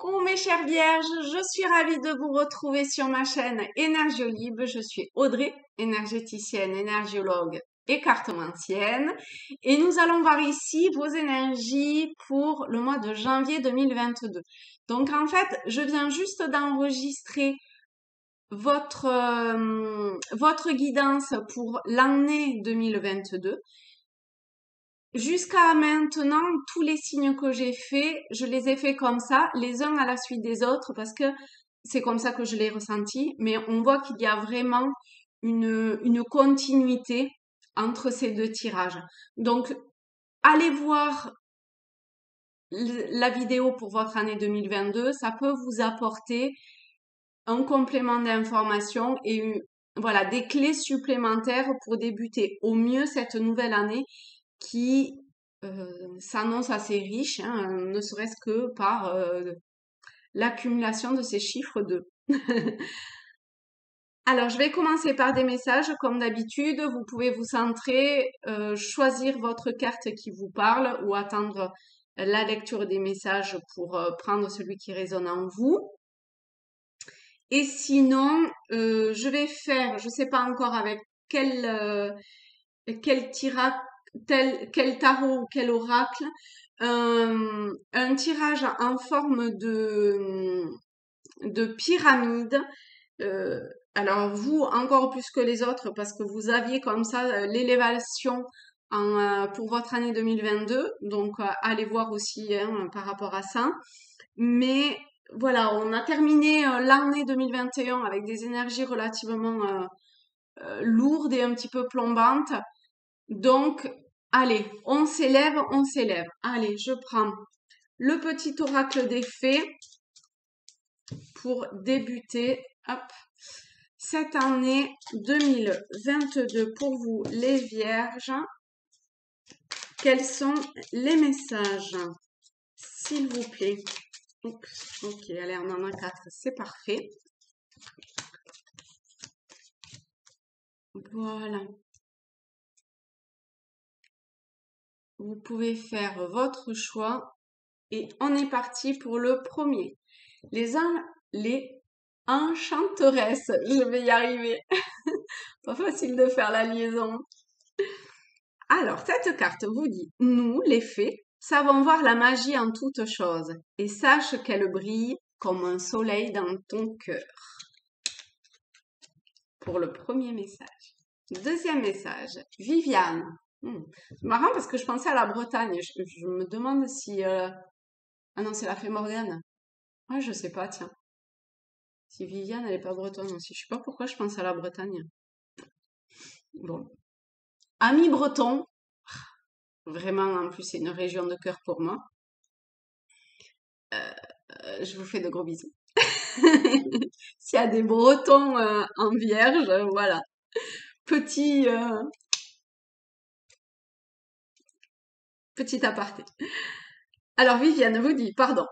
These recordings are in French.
Coucou mes chères vierges, je suis ravie de vous retrouver sur ma chaîne Énergiolib. Je suis Audrey, énergéticienne, énergiologue et cartomancienne. Et nous allons voir ici vos énergies pour le mois de janvier 2022. Donc en fait, je viens juste d'enregistrer votre guidance pour l'année 2022. Jusqu'à maintenant, tous les signes que j'ai faits, je les ai faits comme ça, les uns à la suite des autres, parce que c'est comme ça que je l'ai ressenti. Mais on voit qu'il y a vraiment une continuité entre ces deux tirages. Donc, allez voir la vidéo pour votre année 2022. Ça peut vous apporter un complément d'information et voilà, des clés supplémentaires pour débuter au mieux cette nouvelle année qui s'annonce assez riche, hein, ne serait-ce que par l'accumulation de ces chiffres 2. Alors, je vais commencer par des messages, comme d'habitude. Vous pouvez vous centrer, choisir votre carte qui vous parle ou attendre la lecture des messages pour prendre celui qui résonne en vous. Et sinon, je vais faire, je sais pas encore avec quel tirage, quel tarot ou quel oracle, un tirage en forme de pyramide. Alors vous, encore plus que les autres, parce que vous aviez comme ça l'élévation pour votre année 2022. Donc allez voir aussi hein, par rapport à ça. Mais voilà, on a terminé l'année 2021 avec des énergies relativement lourdes et un petit peu plombantes. Donc, allez, on s'élève, on s'élève. Allez, je prends le petit oracle des fées pour débuter hop, cette année 2022 pour vous les vierges. Quels sont les messages, s'il vous plaît? Oups, ok, allez, on en a 4, c'est parfait. Voilà. Vous pouvez faire votre choix et on est parti pour le premier. Les enchanteresses, je vais y arriver. Pas facile de faire la liaison. Alors, cette carte vous dit, nous, les fées, savons voir la magie en toutes choses et sache qu'elle brille comme un soleil dans ton cœur. Pour le premier message. Deuxième message, Viviane. C'est marrant parce que je pensais à la Bretagne. Je me demande si... Ah non, c'est la fée Morgane. Ouais, je sais pas, tiens. Si Viviane, elle est pas bretonne aussi. Je sais pas pourquoi je pense à la Bretagne. Bon. Amis bretons. Vraiment, en plus, c'est une région de cœur pour moi. Je vous fais de gros bisous. S'il y a des bretons en vierge, voilà. Petit aparté. Alors, Viviane vous dit, pardon.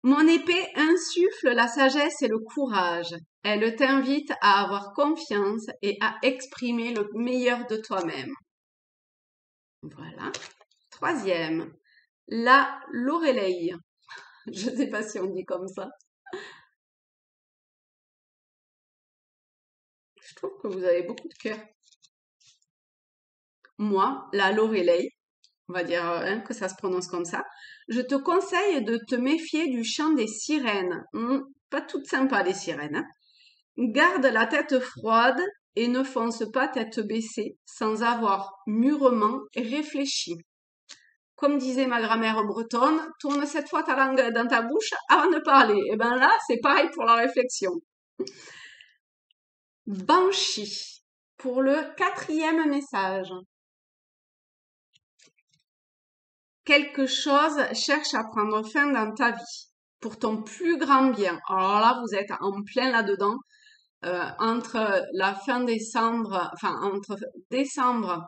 Mon épée insuffle la sagesse et le courage. Elle t'invite à avoir confiance et à exprimer le meilleur de toi-même. Voilà. Troisième, la Lorelei. Je ne sais pas si on dit comme ça. Je trouve que vous avez beaucoup de cœur. Moi, la Lorelei, on va dire hein, que ça se prononce comme ça, je te conseille de te méfier du chant des sirènes. Pas toutes sympas les sirènes. Hein. Garde la tête froide et ne fonce pas tête baissée sans avoir mûrement réfléchi. Comme disait ma grand-mère bretonne, tourne cette fois ta langue dans ta bouche avant de parler. Et bien là, c'est pareil pour la réflexion. Banshee, pour le quatrième message. Quelque chose cherche à prendre fin dans ta vie pour ton plus grand bien. Alors là, vous êtes en plein là-dedans. Entre la fin décembre, enfin entre décembre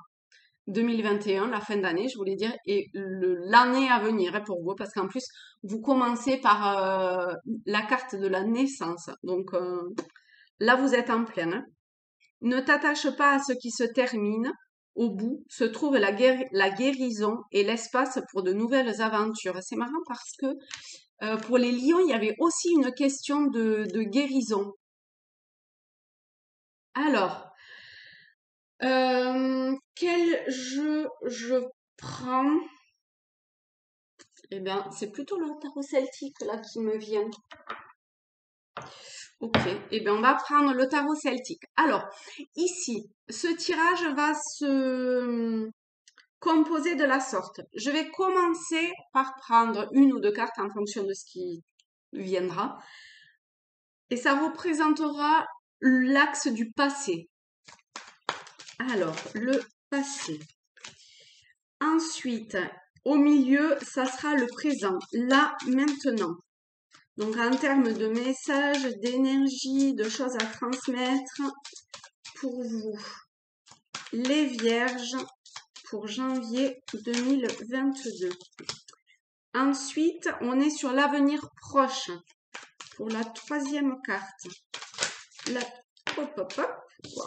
2021, la fin d'année, je voulais dire, et l'année à venir hein, pour vous, parce qu'en plus, vous commencez par la carte de la naissance. Donc là, vous êtes en plein. Hein. Ne t'attache pas à ce qui se termine. Au bout se trouve la guérison et l'espace pour de nouvelles aventures. C'est marrant parce que pour les lions, il y avait aussi une question de guérison. Alors, quel jeu je prends? Eh bien, c'est plutôt le tarot celtique là qui me vient. Ok, eh bien, on va prendre le tarot celtique. Alors, ici, ce tirage va se composer de la sorte. Je vais commencer par prendre une ou deux cartes en fonction de ce qui viendra. Et ça représentera l'axe du passé. Alors, le passé. Ensuite, au milieu, ça sera le présent, là, maintenant. Donc, en termes de messages, d'énergie, de choses à transmettre pour vous, les vierges, pour janvier 2022. Ensuite, on est sur l'avenir proche pour la troisième carte. La... Hop, hop, hop. Wow.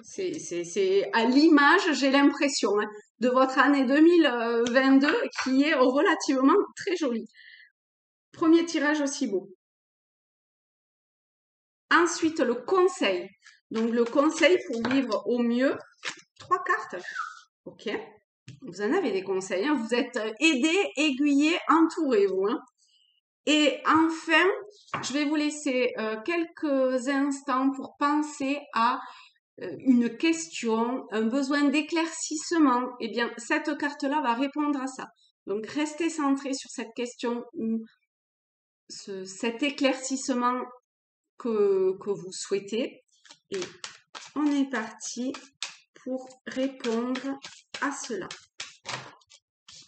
C'est à l'image, j'ai l'impression, hein, de votre année 2022 qui est relativement très jolie. Premier tirage aussi beau. Ensuite, le conseil. Donc, le conseil pour vivre au mieux. 3 cartes. Ok. Vous en avez des conseils. Hein. Vous êtes aidé, aiguillé, entouré, vous. Hein. Et enfin, je vais vous laisser quelques instants pour penser à une question, un besoin d'éclaircissement. Eh bien, cette carte-là va répondre à ça. Donc, restez centré sur cette question ou cet éclaircissement que vous souhaitez. Et on est parti pour répondre à cela.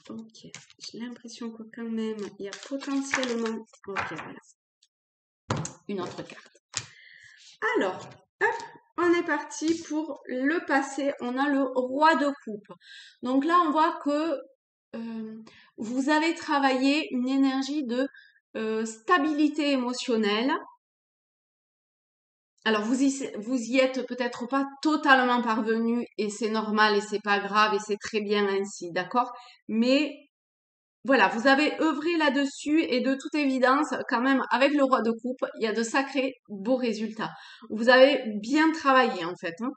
Ok, j'ai l'impression que quand même, il y a potentiellement... Ok, voilà. Une autre carte. Alors, hop, on est parti pour le passé. On a le roi de coupe. Donc là, on voit que vous avez travaillé une énergie de stabilité émotionnelle. Alors, vous y êtes peut-être pas totalement parvenu et c'est normal et c'est pas grave et c'est très bien ainsi, d'accord? Mais voilà, vous avez œuvré là-dessus et de toute évidence, quand même, avec le roi de coupe, il y a de sacrés beaux résultats. Vous avez bien travaillé, en fait. Hein.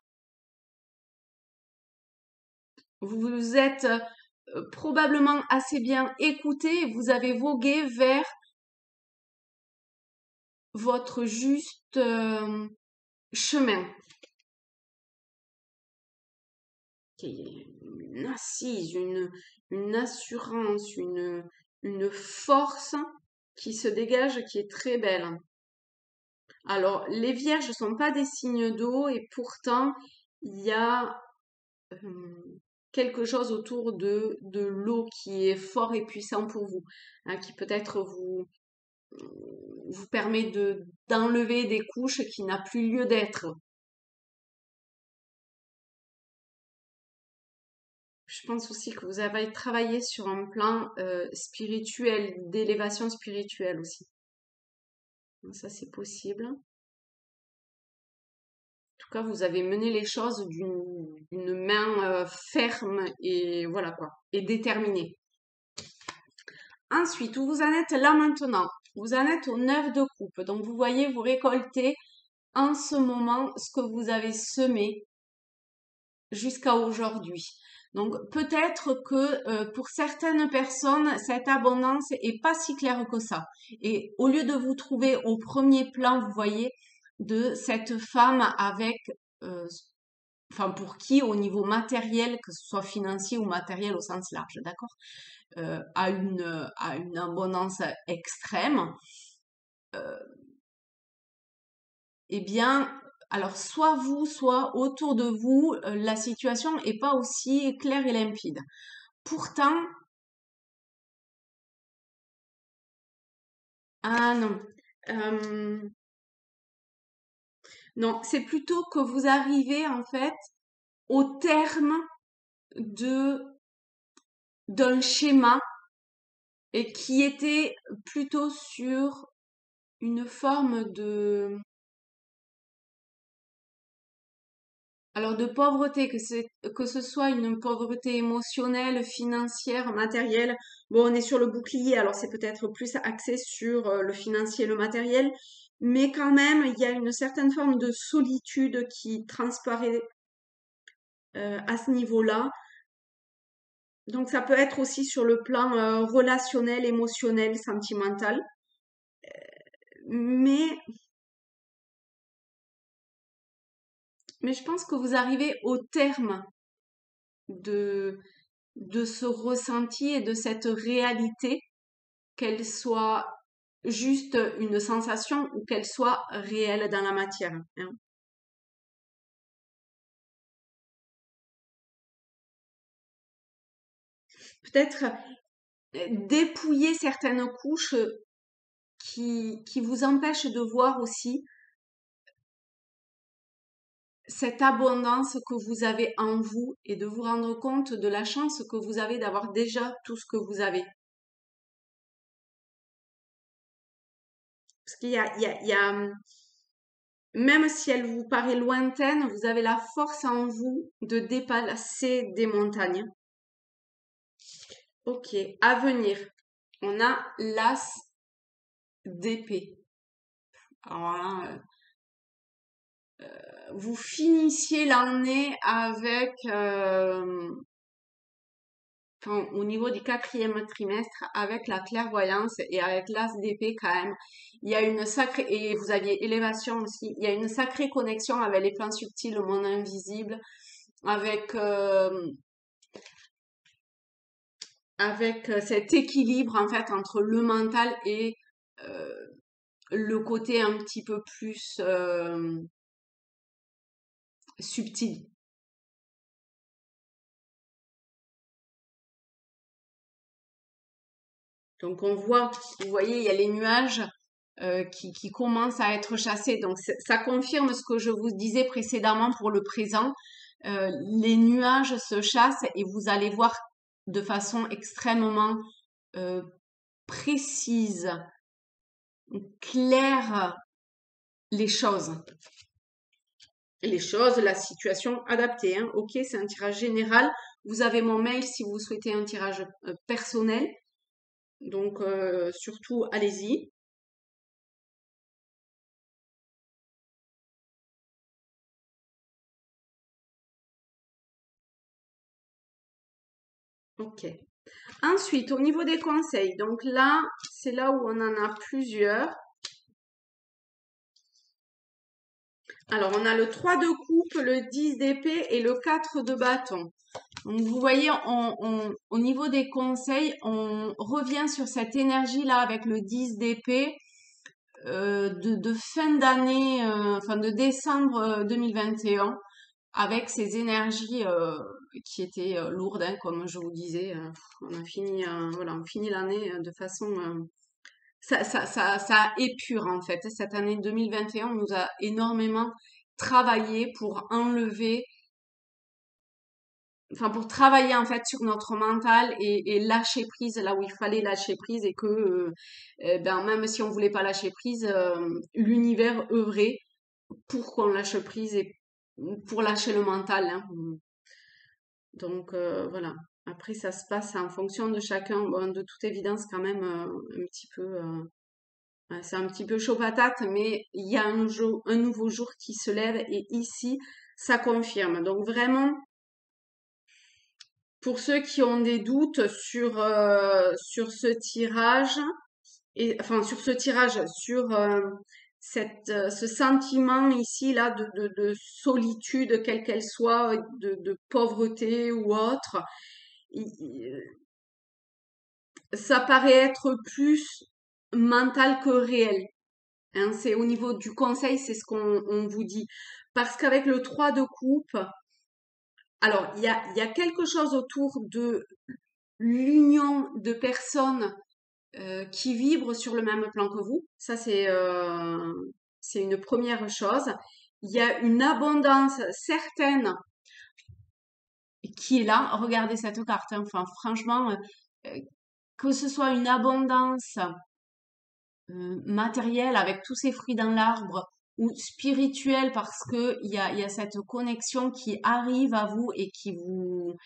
Vous vous êtes probablement assez bien écouté, vous avez vogué vers votre juste chemin. Une assise, une assurance, une force qui se dégage, qui est très belle. Alors, les vierges ne sont pas des signes d'eau et pourtant, il y a quelque chose autour de l'eau qui est fort et puissant pour vous, hein, qui peut-être vous permet d'enlever des couches qui n'a plus lieu d'être. Je pense aussi que vous avez travaillé sur un plan spirituel, d'élévation spirituelle aussi. Donc ça, c'est possible. En tout cas, vous avez mené les choses d'une main ferme et voilà quoi, et déterminée. Ensuite, où vous en êtes là maintenant? Vous en êtes au 9 de coupe. Donc, vous voyez, vous récoltez en ce moment ce que vous avez semé jusqu'à aujourd'hui. Donc, peut-être que pour certaines personnes, cette abondance est pas si claire que ça. Et au lieu de vous trouver au premier plan, vous voyez, de cette femme avec, enfin pour qui au niveau matériel, que ce soit financier ou matériel au sens large, d'accord, à une abondance extrême, eh bien, alors soit vous, soit autour de vous, la situation est pas aussi claire et limpide. Pourtant, ah non, euh, non, c'est plutôt que vous arrivez en fait au terme de d'un schéma et qui était plutôt sur une forme Alors de pauvreté, que ce soit une pauvreté émotionnelle, financière, matérielle. Bon, on est sur le bouclier, alors c'est peut-être plus axé sur le financier, le matériel, mais quand même, il y a une certaine forme de solitude qui transparaît à ce niveau-là. Donc ça peut être aussi sur le plan relationnel, émotionnel, sentimental. Mais, mais je pense que vous arrivez au terme de, de ce ressenti et de cette réalité, qu'elle soit juste une sensation ou qu'elle soit réelle dans la matière, hein. Peut-être dépouiller certaines couches qui vous empêchent de voir aussi cette abondance que vous avez en vous et de vous rendre compte de la chance que vous avez d'avoir déjà tout ce que vous avez. Parce même si elle vous paraît lointaine, vous avez la force en vous de dépasser des montagnes. Ok, à venir, on a l'as d'épée. Alors là, vous finissiez l'année avec, enfin, au niveau du quatrième trimestre, avec la clairvoyance et avec l'as d'épée quand même, il y a une sacrée, et vous aviez élévation aussi, il y a une sacrée connexion avec les plans subtils, le monde invisible, avec, cet équilibre en fait entre le mental et euh, le côté un petit peu plus subtil. Donc on voit, vous voyez, il y a les nuages qui commencent à être chassés. Donc ça confirme ce que je vous disais précédemment pour le présent. Les nuages se chassent et vous allez voir de façon extrêmement euh, précise, claire les choses. La situation adaptée, hein. Ok, c'est un tirage général. Vous avez mon mail si vous souhaitez un tirage personnel. Donc surtout, allez-y. Ok. Ensuite, au niveau des conseils, donc là, c'est là où on en a plusieurs. Alors, on a le 3 de coupe, le 10 d'épée et le 4 de bâton. Donc, vous voyez, au niveau des conseils, on revient sur cette énergie-là avec le 10 d'épée de fin d'année, enfin de décembre 2021, avec ces énergies qui étaient lourdes, hein, comme je vous disais. On a fini, voilà, on finit l'année de façon ça épure en fait. Cette année 2021, on nous a énormément travaillé pour enlever, enfin pour travailler en fait sur notre mental et lâcher prise là où il fallait lâcher prise et que ben même si on voulait pas lâcher prise, l'univers œuvrait pour qu'on lâche prise et pour lâcher le mental, hein. Donc voilà. Après ça se passe en fonction de chacun. Bon, de toute évidence quand même un petit peu. C'est un petit peu chaud patate, mais il y a un nouveau jour qui se lève et ici, ça confirme. Donc vraiment, pour ceux qui ont des doutes sur ce tirage, et enfin sur ce tirage, sur ce sentiment ici là de solitude, quelle qu'elle soit, de pauvreté ou autre, ça paraît être plus mental que réel. Hein, c'est au niveau du conseil, c'est ce qu'on vous dit. Parce qu'avec le 3 de coupe, alors il y a quelque chose autour de l'union de personnes qui vibrent sur le même plan que vous. Ça, c'est une première chose. Il y a une abondance certaine qui est là. Regardez cette carte, hein. Enfin, franchement, euh, que ce soit une abondance matérielle avec tous ces fruits dans l'arbre ou spirituel parce que il y a cette connexion qui arrive à vous et qui vous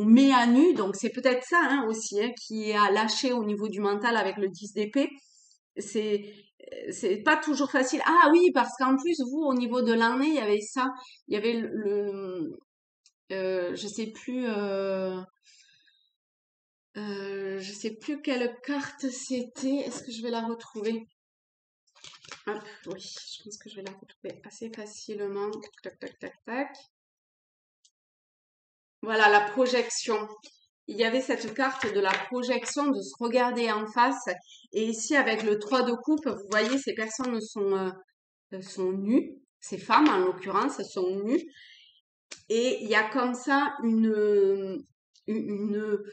met à nu. Donc c'est peut-être ça hein, aussi hein, qui a lâché au niveau du mental avec le 10 d'épée. C'est c'est pas toujours facile. Ah oui, parce qu'en plus vous au niveau de l'année, il y avait ça, il y avait je sais plus je sais plus quelle carte c'était. Est-ce que je vais la retrouver? Hop, oui, je pense que je vais la retrouver assez facilement. Tac, tac, tac, tac. Voilà, la projection. Il y avait cette carte de la projection, de se regarder en face. Et ici, avec le 3 de coupe, vous voyez, ces personnes sont nues. Ces femmes, en l'occurrence, sont nues. Et il y a comme ça une, une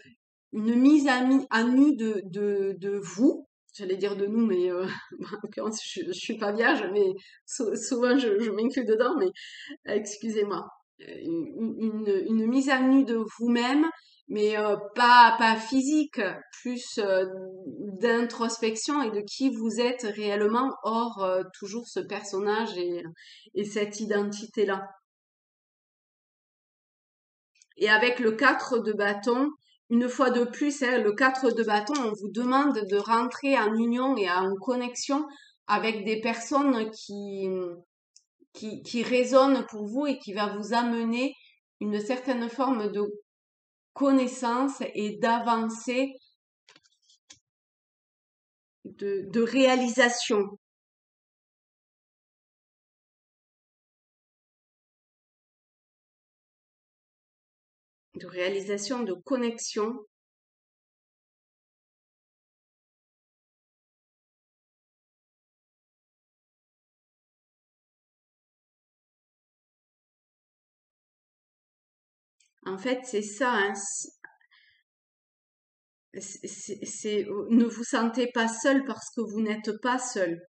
mise à nu de vous. J'allais dire de nous, mais en l'occurrence, je suis pas vierge, mais souvent je m'inclus dedans, mais excusez-moi. Une mise à nu de vous-même, mais pas physique, plus d'introspection et de qui vous êtes réellement, hors toujours ce personnage et cette identité-là. Et avec le 4 de bâton, une fois de plus, hein, le 4 de bâton, on vous demande de rentrer en union et en connexion avec des personnes qui résonnent pour vous et qui va vous amener une certaine forme de connaissance et d'avancée, de réalisation. De réalisation, de connexion. En fait, c'est ça, hein, ne vous sentez pas seul parce que vous n'êtes pas seul.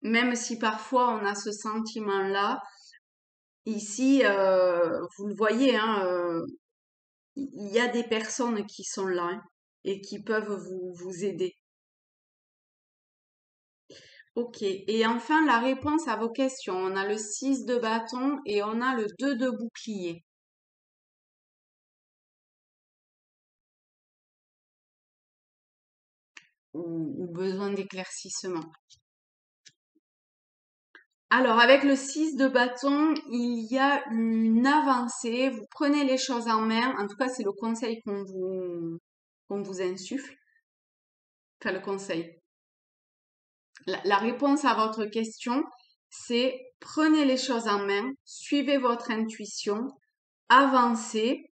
Même si parfois on a ce sentiment-là, ici, vous le voyez, hein, il y a des personnes qui sont là hein, et qui peuvent vous aider. Ok. Et enfin, la réponse à vos questions. On a le 6 de bâton et on a le 2 de bouclier. Ou besoin d'éclaircissement. Alors, avec le 6 de bâton, il y a une avancée. Vous prenez les choses en main. En tout cas, c'est le conseil qu'on vous insuffle. Enfin, le conseil. La réponse à votre question, c'est prenez les choses en main, suivez votre intuition, avancez,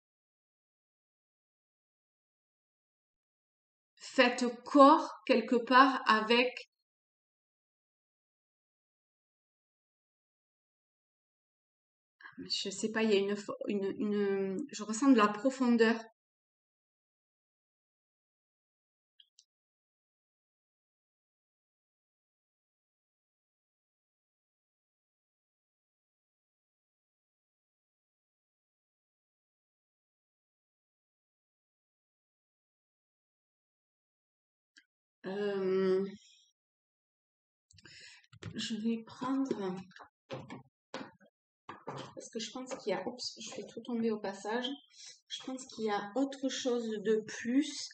faites corps quelque part avec, je sais pas, il y a je ressens de la profondeur. Euh, je vais prendre, parce que je pense qu'il y a, oups, je fais tout tomber au passage. Je pense qu'il y a autre chose de plus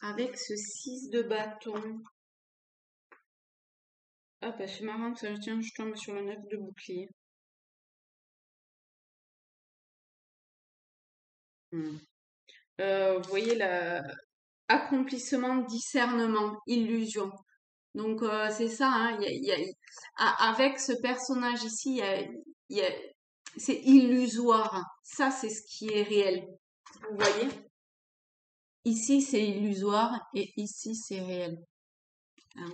avec ce 6 de bâton. Ah bah c'est marrant que ça, tiens, je tombe sur le 9 de bouclier. Hmm. Vous voyez, accomplissement, discernement, illusion. Donc c'est ça, hein, avec ce personnage ici, il y a- c'est illusoire. Ça, c'est ce qui est réel. Vous voyez? Ici, c'est illusoire et ici, c'est réel. Hein.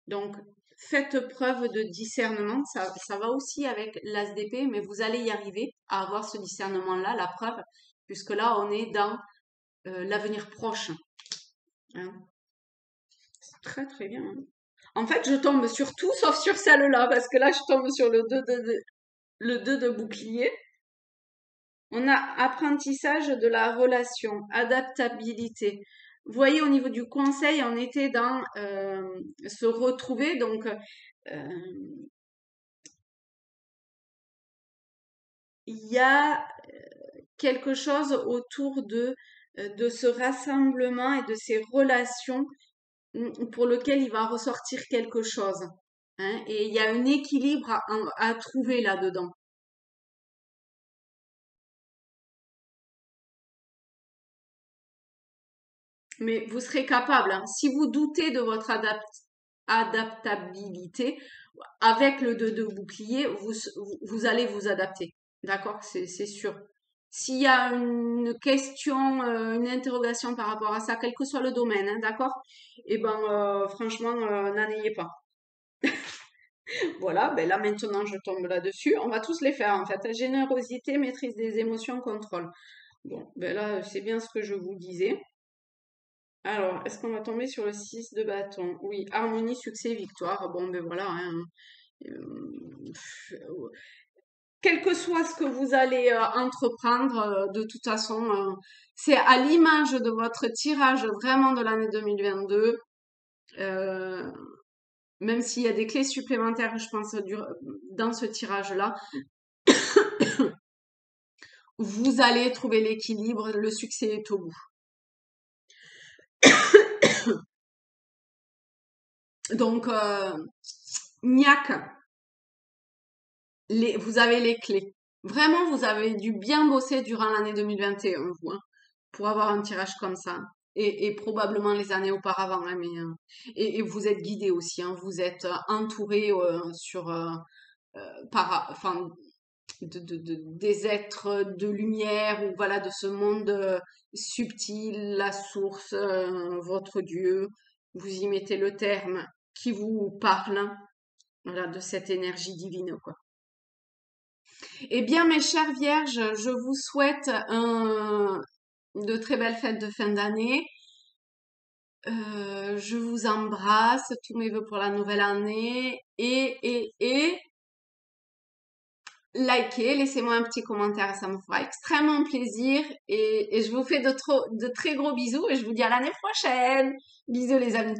Donc, faites preuve de discernement. Ça va aussi avec l'as d'épée, mais vous allez y arriver à avoir ce discernement-là, la preuve, puisque là, on est dans l'avenir proche. Hein. C'est très très bien. Hein. En fait, je tombe sur tout sauf sur celle-là, parce que là, je tombe sur le 2 de bouclier. On a apprentissage de la relation, adaptabilité. vous voyez, au niveau du conseil, on était dans se retrouver. Donc, il y a quelque chose autour de ce rassemblement et de ces relations pour lequel il va ressortir quelque chose. Hein, et il y a un équilibre à trouver là-dedans. Mais vous serez capable, hein. Si vous doutez de votre adaptabilité, avec le 2 de bouclier, vous allez vous adapter. D'accord? C'est sûr. S'il y a une question, une interrogation par rapport à ça, quel que soit le domaine, hein, d'accord? Eh ben, franchement, n'en ayez pas. Voilà, ben là maintenant je tombe là-dessus. On va tous les faire en fait. Générosité, maîtrise des émotions, contrôle. Bon, ben là c'est bien ce que je vous disais. Alors, est-ce qu'on va tomber sur le 6 de bâton? Oui, harmonie, succès, victoire. Bon, ben voilà, hein. Euh, Quel que soit ce que vous allez entreprendre, de toute façon, c'est à l'image de votre tirage vraiment de l'année 2022. Euh, Même s'il y a des clés supplémentaires, je pense, dans ce tirage-là, vous allez trouver l'équilibre, le succès est au bout. Donc, niaque, vous avez les clés. Vraiment, vous avez dû bien bosser durant l'année 2021, vous, hein, pour avoir un tirage comme ça. Et probablement les années auparavant, hein, mais, et vous êtes guidé aussi, hein, vous êtes entouré enfin, des êtres de lumière ou voilà de ce monde subtil, la source, votre Dieu. Vous y mettez le terme qui vous parle, voilà, de cette énergie divine, quoi. Eh bien, mes chères vierges, je vous souhaite de très belles fêtes de fin d'année. Je vous embrasse, tous mes vœux pour la nouvelle année et likez, laissez-moi un petit commentaire, ça me fera extrêmement plaisir et je vous fais de très gros bisous et je vous dis à l'année prochaine. Bisous les amis.